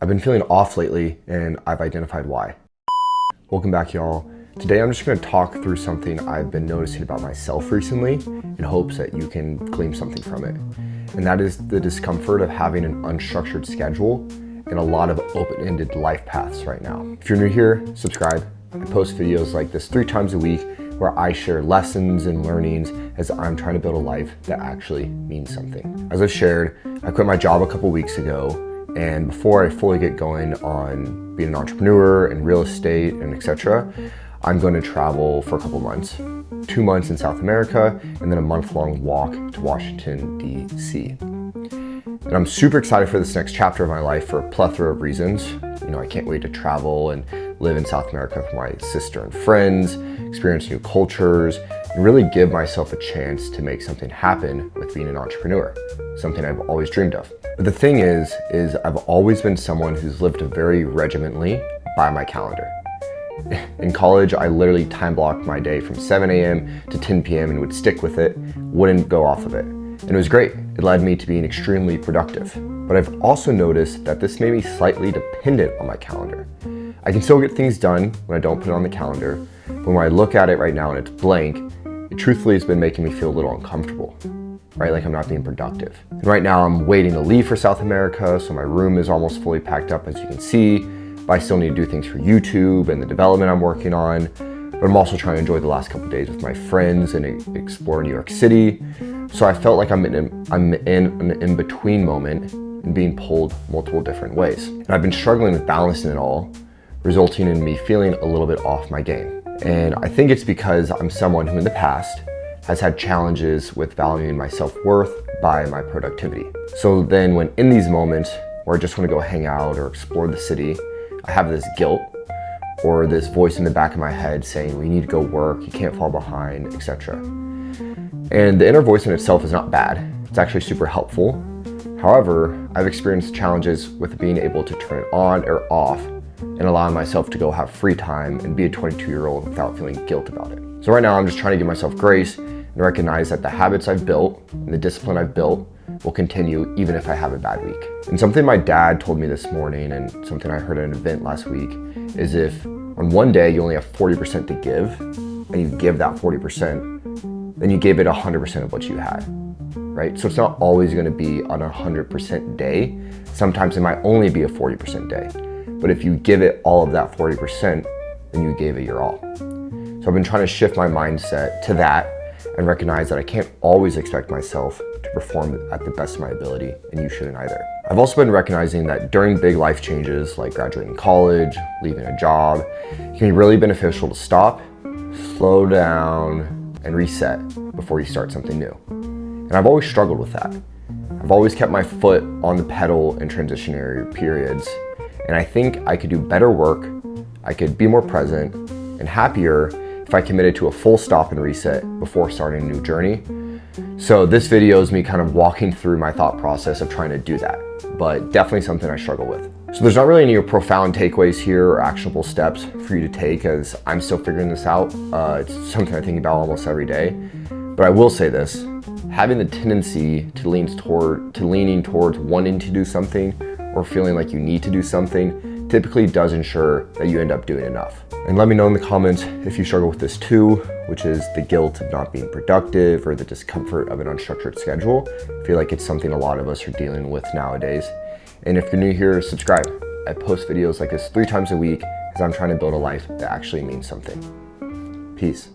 I've been feeling off lately and I've identified why. Welcome back, y'all. Today I'm just gonna talk through something I've been noticing about myself recently in hopes that you can glean something from it. And that is the discomfort of having an unstructured schedule and a lot of open-ended life paths right now. If you're new here, subscribe. I post videos like this 3 times a week where I share lessons and learnings as I'm trying to build a life that actually means something. As I've shared, I quit my job a couple weeks ago, and before I fully get going on being an entrepreneur and real estate and etc., I'm going to travel for a couple months. 2 months in South America and then a month-long walk to Washington, D.C. And I'm super excited for this next chapter of my life for a plethora of reasons. I can't wait to travel and live in South America with my sister and friends, experience new cultures, and really give myself a chance to make something happen with being an entrepreneur, something I've always dreamed of. But the thing is I've always been someone who's lived very regimentally by my calendar. In college, I literally time blocked my day from 7 a.m. to 10 p.m. and would stick with it, wouldn't go off of it. And it was great. It led me to being extremely productive. But I've also noticed that this made me slightly dependent on my calendar. I can still get things done when I don't put it on the calendar, but when I look at it right now and it's blank, it truthfully has been making me feel a little uncomfortable, right? Like I'm not being productive. And right now I'm waiting to leave for South America, so my room is almost fully packed up, as you can see, but I still need to do things for YouTube and the development I'm working on. But I'm also trying to enjoy the last couple of days with my friends and explore New York City. So I felt like I'm in an in-between moment and being pulled multiple different ways. And I've been struggling with balancing it all, resulting in me feeling a little bit off my game. And I think it's because I'm someone who in the past has had challenges with valuing my self-worth by my productivity. So then when in these moments where I just want to go hang out or explore the city, I have this guilt or this voice in the back of my head saying, well, you need to go work, you can't fall behind, etc. And the inner voice in itself is not bad. It's actually super helpful. However, I've experienced challenges with being able to turn it on or off and allowing myself to go have free time and be a 22-year-old without feeling guilt about it. So right now I'm just trying to give myself grace and recognize that the habits I've built and the discipline I've built will continue even if I have a bad week. And something my dad told me this morning and something I heard at an event last week is if on one day you only have 40% to give and you give that 40%, then you gave it 100% of what you had, right? So it's not always gonna be on a 100% day. Sometimes it might only be a 40% day. But if you give it all of that 40%, then you gave it your all. So I've been trying to shift my mindset to that and recognize that I can't always expect myself to perform at the best of my ability, and you shouldn't either. I've also been recognizing that during big life changes like graduating college, leaving a job, it can be really beneficial to stop, slow down, and reset before you start something new. And I've always struggled with that. I've always kept my foot on the pedal in transitionary periods, and I think I could do better work, I could be more present and happier if I committed to a full stop and reset before starting a new journey. So this video is me kind of walking through my thought process of trying to do that, but definitely something I struggle with. So there's not really any profound takeaways here or actionable steps for you to take as I'm still figuring this out. It's something I think about almost every day. But I will say this, having the tendency to leaning towards wanting to do something or feeling like you need to do something typically does ensure that you end up doing enough. And let me know in the comments if you struggle with this too, which is the guilt of not being productive or the discomfort of an unstructured schedule. I feel like it's something a lot of us are dealing with nowadays. And if you're new here, subscribe. I post videos like this 3 times a week because I'm trying to build a life that actually means something. Peace.